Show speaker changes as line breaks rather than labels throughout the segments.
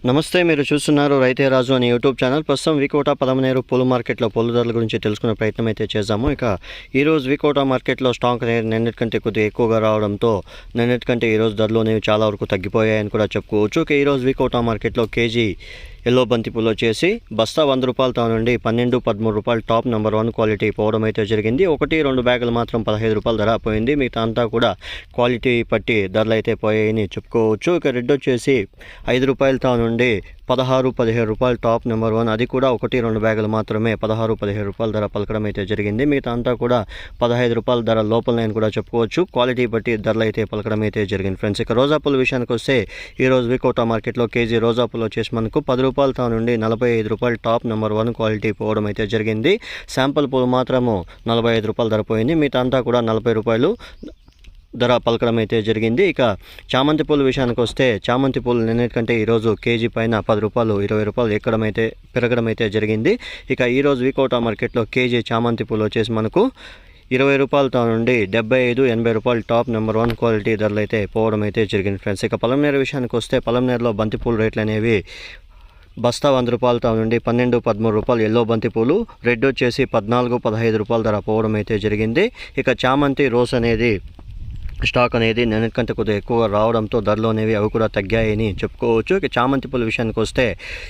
నమస్తే, మీరు చూస్తున్నారు రైతే రాజు అనే యూట్యూబ్ ఛానల్. ప్రస్తుతం వికోట పదమనేరు పూల మార్కెట్లో పూల ధరల గురించి తెలుసుకునే ప్రయత్నం అయితే చేద్దాము. ఇక ఈరోజు వికోట మార్కెట్లో స్టాక్ అనేది నిన్నటికంటే కొద్దిగా ఎక్కువగా రావడంతో నిన్నటికంటే ఈరోజు ధరలు అనేవి చాలా వరకు తగ్గిపోయాయని కూడా చెప్పుకోవచ్చు. ఇక ఈరోజు వికోట మార్కెట్లో కేజీ ఎల్లో బంతిపూలు వచ్చేసి బస్తా 100 రూపాయలతో నుండి 12-13 రూపాయలు టాప్ నెంబర్ 1 క్వాలిటీ పోవడం అయితే జరిగింది. 1-2 బ్యాగులు మాత్రం 15 రూపాయల ధర పోయింది. మిగతా అంతా కూడా క్వాలిటీ పట్టి ధరలు అయితే పోయాయని చెప్పుకోవచ్చు. ఇక రెడ్ వచ్చేసి 5 రూపాయలతో నుండి 16-17 రూపాయలు టాప్ నెంబర్ 1, అది కూడా 1-2 బ్యాగులు మాత్రమే 16-17 రూపాయల ధర పలకడం అయితే జరిగింది. మిగతా అంతా కూడా 15 రూపాయల ధర లోపల నేను కూడా చెప్పుకోవచ్చు. క్వాలిటీ బట్టి ధరలు అయితే పలకడం అయితే జరిగింది ఫ్రెండ్స్. ఇక రోజా పూల విషయానికి వస్తే ఈరోజు వికోట మార్కెట్లో కేజీ రోజా పూలు వచ్చేసి మనకు 10 రూపాయలతో నుండి 45 రూపాయలు టాప్ నెంబర్ 1 క్వాలిటీ పోవడం అయితే జరిగింది. శాంపుల్ పూలు మాత్రము 45 రూపాయల ధర పోయింది. మిగతా అంతా కూడా 40 రూపాయలు ధర పలకడం అయితే జరిగింది. ఇక చామంతి పూల విషయానికి వస్తే చామంతి పూలు నిన్నటికంటే ఈరోజు కేజీ పైన 10 రూపాయలు 20 రూపాయలు పెరగడం అయితే జరిగింది. ఇక ఈరోజు వికోట మార్కెట్లో కేజీ చామంతి పూలు వచ్చేసి మనకు 20 రూపాయలతో నుండి 75-80 రూపాయలు టాప్ నెంబర్ 1 క్వాలిటీ ధరలు అయితే పోవడం అయితే జరిగింది ఫ్రెండ్స్. ఇక పొలంనేరు విషయానికి వస్తే పొలంనేరులో బంతిపూల రేట్లు అనేవి బస్తా 100 రూపాయలతో నుండి 12-13 రూపాయలు ఎల్లో బంతిపూలు, రెడ్ వచ్చేసి 14-15 రూపాయల ధర పోవడం అయితే జరిగింది. ఇక చామంతి రోస్ అనేది స్టాక్ అనేది నిన్నటికంటే కొద్దిగా ఎక్కువగా రావడంతో ధరలు అనేవి అవి కూడా తగ్గాయని చెప్పుకోవచ్చు. ఇక చామంతి పూల విషయానికి వస్తే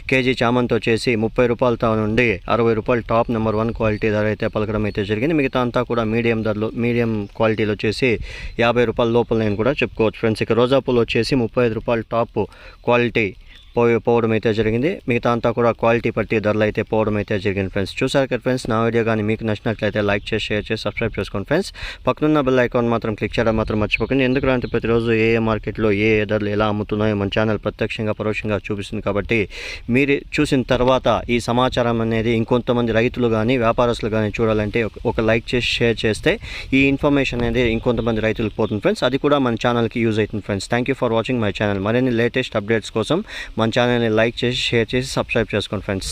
కేజీ చామంతి వచ్చేసి 30 రూపాయలతో నుండి 60 రూపాయలు టాప్ నెంబర్ 1 క్వాలిటీ ధర అయితే పలకడం అయితే జరిగింది. మిగతా అంతా కూడా మీడియం క్వాలిటీలో వచ్చేసి 50 రూపాయల లోపల నేను కూడా చెప్పుకోవచ్చు ఫ్రెండ్స్. ఇక రోజా పూలు వచ్చేసి 35 రూపాయలు టాప్ క్వాలిటీ పోవడం అయితే జరిగింది. మిగతా అంతా కూడా క్వాలిటీ పట్టి ధరలు అయితే పోవడం అయితే జరిగింది ఫ్రెండ్స్. చూసారు కదా ఫ్రెండ్స్, నా వీడియో కానీ మీకు నచ్చినట్లయితే లైక్ చేసి షేర్ చేసి సబ్స్క్రైబ్ చేసుకోండి ఫ్రెండ్స్. పక్కనున్న బెల్ ఐకాన్ మాత్రం క్లిక్ చేయడం మాత్రం మర్చిపోకండి. ఎందుకంటే ప్రతిరోజు ఏ మార్కెట్లో ఏ ధరలు ఎలా అమ్ముతున్నాయో మన ఛానల్ ప్రత్యక్షంగా పరోక్షంగా చూపిస్తుంది. కాబట్టి మీరు చూసిన తర్వాత ఈ సమాచారం అనేది ఇంకొంతమంది రైతులు కానీ వ్యాపారస్తులు కానీ చూడాలంటే ఒక లైక్ చేసి షేర్ చేస్తే ఈ ఇన్ఫర్మేషన్ అనేది ఇంకొంతమంది రైతులకు పోతుంది ఫ్రెండ్స్. అది కూడా మన ఛానల్కి యూజ్ అవుతుంది friends. Thank you for watching my channel. మరిన్ని లేటెస్ట్ అప్డేట్స్ కోసం మన ఛానల్ని లైక్ చేసి షేర్ చేసి సబ్స్క్రైబ్ చేసుకోండి ఫ్రెండ్స్.